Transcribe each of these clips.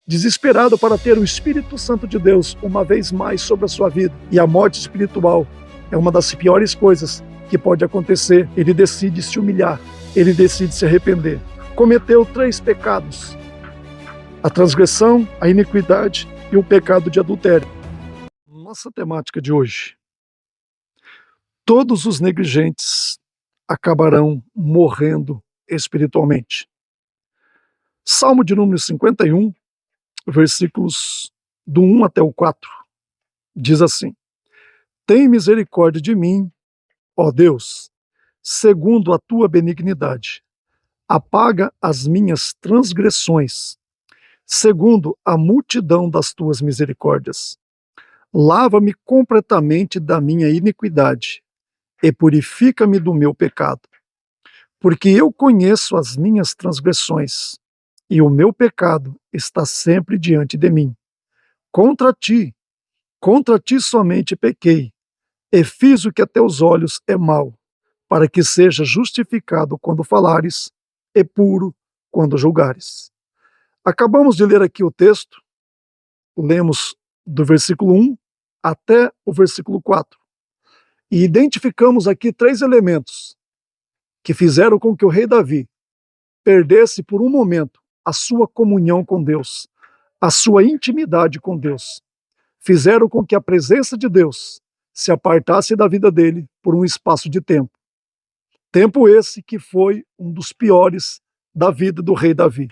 desesperado para ter o Espírito Santo de Deus uma vez mais sobre a sua vida. E a morte espiritual é uma das piores coisas que pode acontecer. Ele decide se humilhar, ele decide se arrepender. Cometeu 3 pecados: a transgressão, a iniquidade e o pecado de adultério. Nossa temática de hoje: todos os negligentes acabarão morrendo espiritualmente. Salmo de número 51, versículos do 1 até o 4, diz assim: Tem misericórdia de mim, ó Deus, segundo a tua benignidade. Apaga as minhas transgressões, segundo a multidão das tuas misericórdias. Lava-me completamente da minha iniquidade e purifica-me do meu pecado. Porque eu conheço as minhas transgressões, e o meu pecado está sempre diante de mim. Contra ti somente pequei, e fiz o que a teus olhos é mau, para que seja justificado quando falares, e puro quando julgares. Acabamos de ler aqui o texto, lemos do versículo 1 até o versículo 4, e identificamos aqui 3 elementos que fizeram com que o rei Davi perdesse por um momento a sua comunhão com Deus, a sua intimidade com Deus. Fizeram com que a presença de Deus se apartasse da vida dele por um espaço de tempo. Tempo esse que foi um dos piores da vida do rei Davi.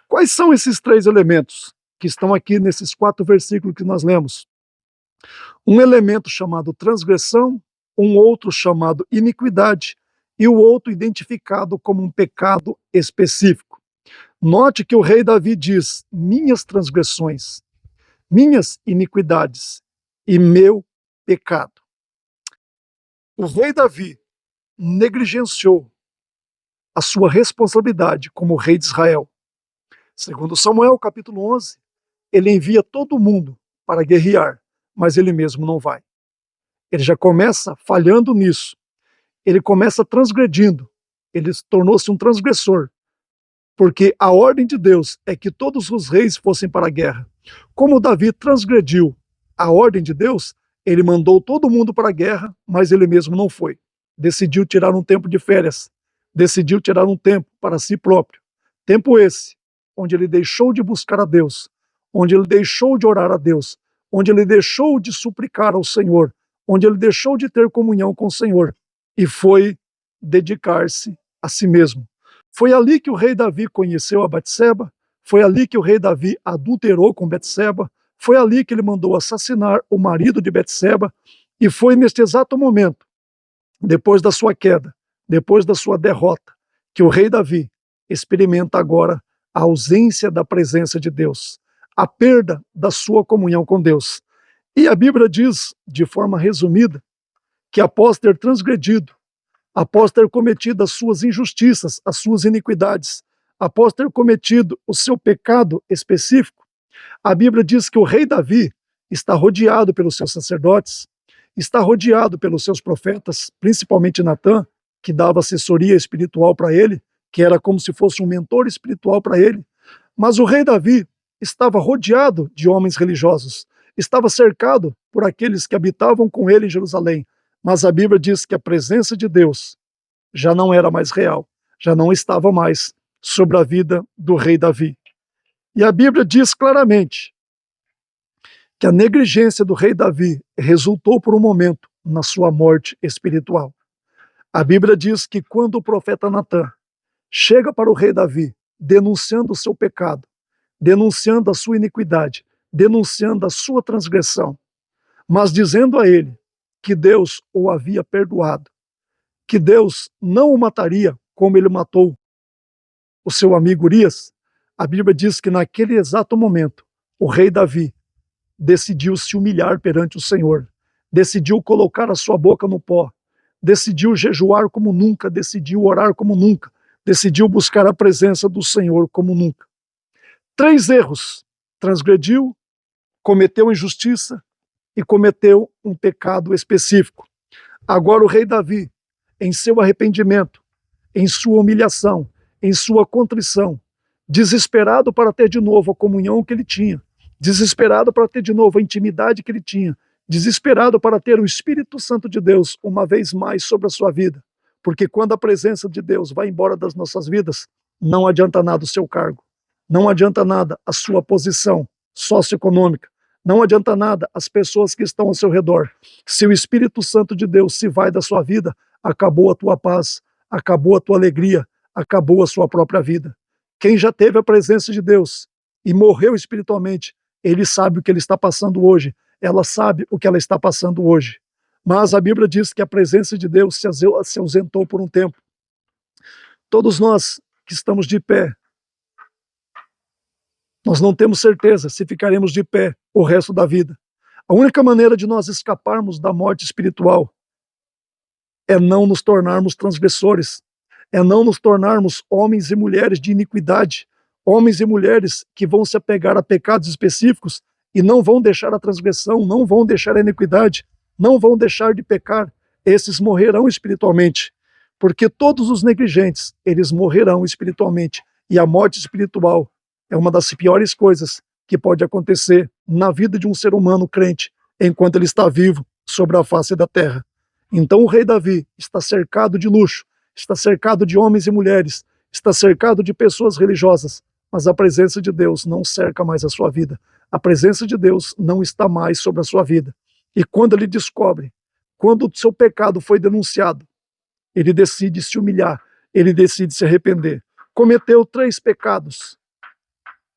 Quais são esses 3 elementos que estão aqui nesses 4 versículos que nós lemos? Um elemento chamado transgressão, um outro chamado iniquidade, e o outro identificado como um pecado específico. Note que o rei Davi diz: minhas transgressões, minhas iniquidades e meu pecado. O rei Davi negligenciou a sua responsabilidade como rei de Israel. Segundo Samuel, capítulo 11, ele envia todo mundo para guerrear, mas ele mesmo não vai. Ele já começa falhando nisso. Ele começa transgredindo, ele tornou-se um transgressor, porque a ordem de Deus é que todos os reis fossem para a guerra. Como Davi transgrediu a ordem de Deus, ele mandou todo mundo para a guerra, mas ele mesmo não foi. Decidiu tirar um tempo de férias, decidiu tirar um tempo para si próprio. Tempo esse, onde ele deixou de buscar a Deus, onde ele deixou de orar a Deus, onde ele deixou de suplicar ao Senhor, onde ele deixou de ter comunhão com o Senhor, e foi dedicar-se a si mesmo. Foi ali que o rei Davi conheceu a Betseba, foi ali que o rei Davi adulterou com Betseba, foi ali que ele mandou assassinar o marido de Betseba, e foi neste exato momento, depois da sua queda, depois da sua derrota, que o rei Davi experimenta agora a ausência da presença de Deus, a perda da sua comunhão com Deus. E a Bíblia diz, de forma resumida, que após ter transgredido, após ter cometido as suas injustiças, as suas iniquidades, após ter cometido o seu pecado específico, a Bíblia diz que o rei Davi está rodeado pelos seus sacerdotes, está rodeado pelos seus profetas, principalmente Natã, que dava assessoria espiritual para ele, que era como se fosse um mentor espiritual para ele. Mas o rei Davi estava rodeado de homens religiosos, estava cercado por aqueles que habitavam com ele em Jerusalém. Mas a Bíblia diz que a presença de Deus já não era mais real, já não estava mais sobre a vida do rei Davi. E a Bíblia diz claramente que a negligência do rei Davi resultou por um momento na sua morte espiritual. A Bíblia diz que quando o profeta Natã chega para o rei Davi, denunciando o seu pecado, denunciando a sua iniquidade, denunciando a sua transgressão, mas dizendo a ele que Deus o havia perdoado, que Deus não o mataria como ele matou o seu amigo Urias, a Bíblia diz que naquele exato momento, o rei Davi decidiu se humilhar perante o Senhor, decidiu colocar a sua boca no pó, decidiu jejuar como nunca, decidiu orar como nunca, decidiu buscar a presença do Senhor como nunca. 3 erros: transgrediu, cometeu injustiça e cometeu um pecado específico. Agora o rei Davi, em seu arrependimento, em sua humilhação, em sua contrição, desesperado para ter de novo a comunhão que ele tinha, desesperado para ter de novo a intimidade que ele tinha, desesperado para ter o Espírito Santo de Deus uma vez mais sobre a sua vida. Porque quando a presença de Deus vai embora das nossas vidas, não adianta nada o seu cargo, não adianta nada a sua posição socioeconômica, não adianta nada as pessoas que estão ao seu redor. Se o Espírito Santo de Deus se vai da sua vida, acabou a tua paz, acabou a tua alegria, acabou a sua própria vida. Quem já teve a presença de Deus e morreu espiritualmente, ele sabe o que ele está passando hoje, ela sabe o que ela está passando hoje. Mas a Bíblia diz que a presença de Deus se ausentou por um tempo. Todos nós que estamos de pé, nós não temos certeza se ficaremos de pé o resto da vida. A única maneira de nós escaparmos da morte espiritual é não nos tornarmos transgressores, é não nos tornarmos homens e mulheres de iniquidade, homens e mulheres que vão se apegar a pecados específicos e não vão deixar a transgressão, não vão deixar a iniquidade, não vão deixar de pecar. Esses morrerão espiritualmente, porque todos os negligentes, eles morrerão espiritualmente, e a morte espiritual é uma das piores coisas que pode acontecer na vida de um ser humano crente, enquanto ele está vivo sobre a face da terra. Então o rei Davi está cercado de luxo, está cercado de homens e mulheres, está cercado de pessoas religiosas, mas a presença de Deus não cerca mais a sua vida. A presença de Deus não está mais sobre a sua vida. E quando ele descobre, quando o seu pecado foi denunciado, ele decide se humilhar, ele decide se arrepender. Cometeu 3 pecados: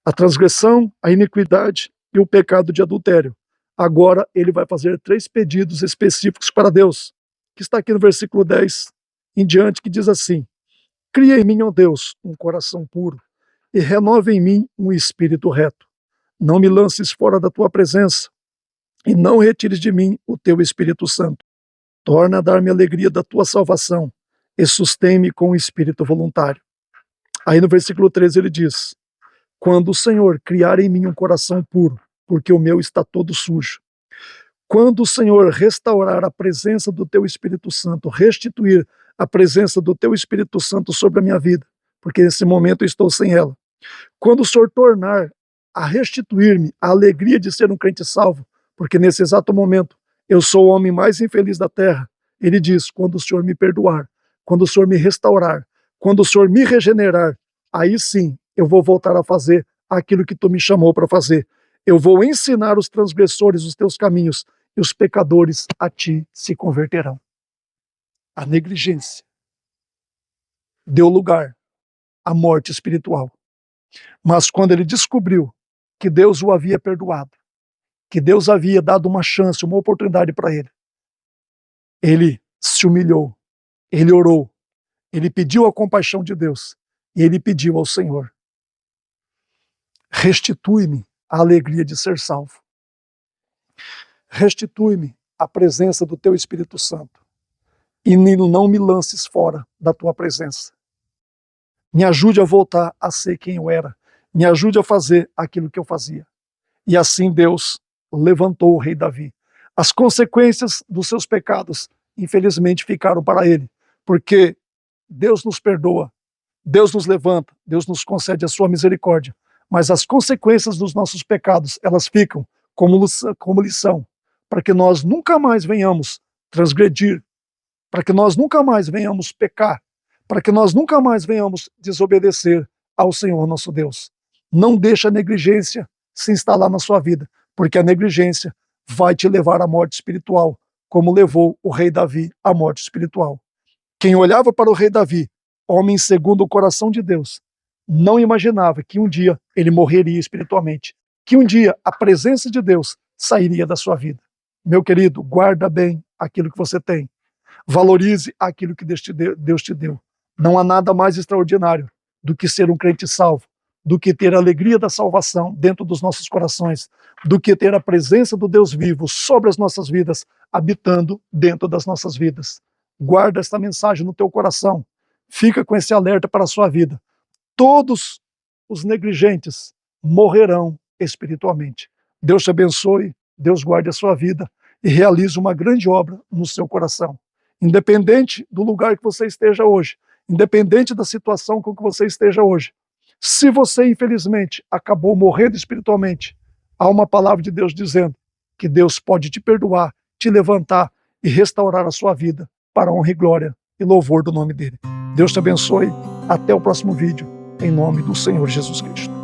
a transgressão, a iniquidade e o pecado de adultério. Agora ele vai fazer 3 pedidos específicos para Deus, que está aqui no versículo 10 em diante, que diz assim: cria em mim, ó Deus, um coração puro, e renova em mim um espírito reto. Não me lances fora da tua presença, e não retires de mim o teu Espírito Santo. Torna a dar-me a alegria da tua salvação, e sustém-me com o espírito voluntário. Aí no versículo 13 ele diz: quando o Senhor criar em mim um coração puro, porque o meu está todo sujo. Quando o Senhor restaurar a presença do teu Espírito Santo, restituir a presença do teu Espírito Santo sobre a minha vida, porque nesse momento eu estou sem ela. Quando o Senhor tornar a restituir-me a alegria de ser um crente salvo, porque nesse exato momento eu sou o homem mais infeliz da terra, ele diz: quando o Senhor me perdoar, quando o Senhor me restaurar, quando o Senhor me regenerar, aí sim eu vou voltar a fazer aquilo que tu me chamou para fazer. Eu vou ensinar os transgressores os teus caminhos, e os pecadores a ti se converterão. A negligência deu lugar à morte espiritual. Mas quando ele descobriu que Deus o havia perdoado, que Deus havia dado uma chance, uma oportunidade para ele, ele se humilhou, ele orou, ele pediu a compaixão de Deus, e ele pediu ao Senhor: restitui-me a alegria de ser salvo. Restitui-me a presença do teu Espírito Santo, e não me lances fora da tua presença. Me ajude a voltar a ser quem eu era, me ajude a fazer aquilo que eu fazia. E assim Deus levantou o rei Davi. As consequências dos seus pecados, infelizmente, ficaram para ele, porque Deus nos perdoa, Deus nos levanta, Deus nos concede a sua misericórdia, mas as consequências dos nossos pecados, elas ficam como lição, para que nós nunca mais venhamos transgredir, para que nós nunca mais venhamos pecar, para que nós nunca mais venhamos desobedecer ao Senhor nosso Deus. Não deixe a negligência se instalar na sua vida, porque a negligência vai te levar à morte espiritual, como levou o rei Davi à morte espiritual. Quem olhava para o rei Davi, homem segundo o coração de Deus, não imaginava que um dia ele morreria espiritualmente, que um dia a presença de Deus sairia da sua vida. Meu querido, guarda bem aquilo que você tem. Valorize aquilo que Deus te deu. Não há nada mais extraordinário do que ser um crente salvo, do que ter a alegria da salvação dentro dos nossos corações, do que ter a presença do Deus vivo sobre as nossas vidas, habitando dentro das nossas vidas. Guarda esta mensagem no teu coração. Fica com esse alerta para a sua vida. Todos os negligentes morrerão espiritualmente. Deus te abençoe, Deus guarde a sua vida e realize uma grande obra no seu coração. Independente do lugar que você esteja hoje, independente da situação com que você esteja hoje, Se você, infelizmente, acabou morrendo espiritualmente, há uma palavra de Deus dizendo que Deus pode te perdoar, te levantar e restaurar a sua vida para a honra e glória e louvor do nome dele. Deus te abençoe. Até o próximo vídeo, em nome do Senhor Jesus Cristo.